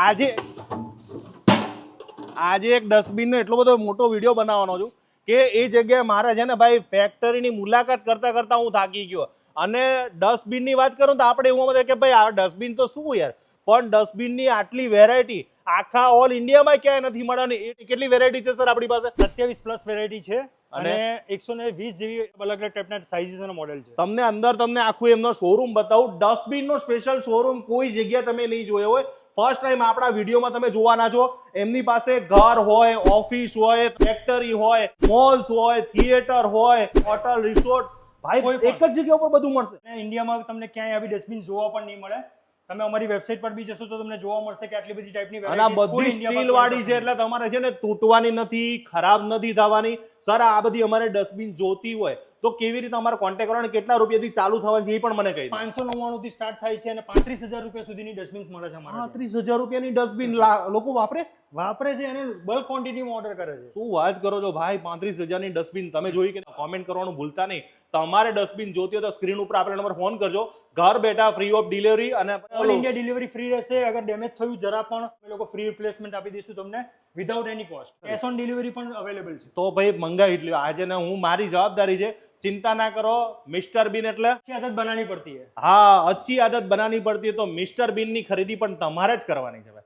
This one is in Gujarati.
આજે એક ડસ્ટબિનનો એટલો બધો મોટો વિડીયો બનાવવાનો છું કે એ જગ્યાએ મારે છે ને ભાઈ ફેક્ટરીની મુલાકાત કરતા કરતા હું થાકી ગયો. અને ડસ્ટબિનની વાત કરું તો આપણે એવું બધે કે ભાઈ આ ડસ્ટબિન તો શું યાર, પણ ડસ્ટબિનની આટલી વેરાયટી આખા ઓલ ઇન્ડિયામાં ક્યાંય નથી મળવાની. એ કેટલી વેરાયટી છે સર આપણી પાસે? 27+ વેરાયટી છે અને 120 જેવી અલગ અલગ ટાઈપના સાઇઝીસ અને મોડેલ છે. તમને આખું એમનો શોરૂમ બતાવું. ડસ્ટબિનનો સ્પેશિયલ શોરૂમ કોઈ જગ્યાએ તમે નહીં જોયો હોય. ફર્સ્ટ ટાઈમ આપણા વિડીયોમાં તમે જોવાના છો. એમની પાસે ઘર હોય, ઓફિસ હોય, ફેક્ટરી હોય, મોલ્સ હોય, થિયેટર હોય, હોટલ, રિસોર્ટ, ભાઈ એક જ જગ્યા ઉપર બધું મળશે. ઇન્ડિયામાં તમને ક્યાંય આવી ડસ્ટબિન જોવા પણ નહીં મળે. તમે અમારી વેબસાઇટ પર બી જશો તો તમને જોવા મળશે કે આટલી બધી ટાઈપની અને આ બધી સ્ટીલ વાળી છે એટલે તમારે છે ને તૂટવાની નથી, ખરાબ નથી થવાની. સર આ બધી અમારે ડસ્ટબિન જોતી હોય તો કેવી રીતે અમારે કોન્ટેક્ટ કરવાનો, કેટલા રૂપિયાથી ચાલુ થવાનું છે એ પણ મને કહી દો. 599 થી સ્ટાર્ટ થાય છે અને 35,000 રૂપિયા સુધીની ડસ્ટબિન્સ મળે છે અમારા. 35,000 રૂપિયાની ડસ્ટબિન લોકો વાપરે છે અને બલ્ક ક્વોન્ટિટીમાં ઓર્ડર કરે છે. શું વાત કરો છો ભાઈ? 35,000ની ડસ્ટબિન તમે જોઈ કે કોમેન્ટ કરવાનું ભૂલતા નહીં. તમારે ડસ્ટબિન જોતી હોય તો સ્ક્રીન ઉપર આપેલા નંબર ફોન કરજો. ઘર બેઠા ફ્રી ઓફ ડિલિવરી અને ઓલ ઇન્ડિયા ડિલિવરી ફ્રી રહેશે. અગર ડેમેજ થયું જરા પણ અમે લોકો ફ્રી રિપ્લેસમેન્ટ આપી દઈશું તમને without any cost. Cash on delivery પણ અવેલેબલ છે. તો ભાઈ મંગાવી લ્યો આજે ને હું, મારી જવાબદારી છે. चिंता ना करो. मिस्टर बीन એટલે अच्छी आदत बनानी पड़ती है. हाँ, अच्छी आदत बनानी पड़ती है. तो मिस्टर बीन ની ખરીદી પણ તમારે જ કરવાની છે.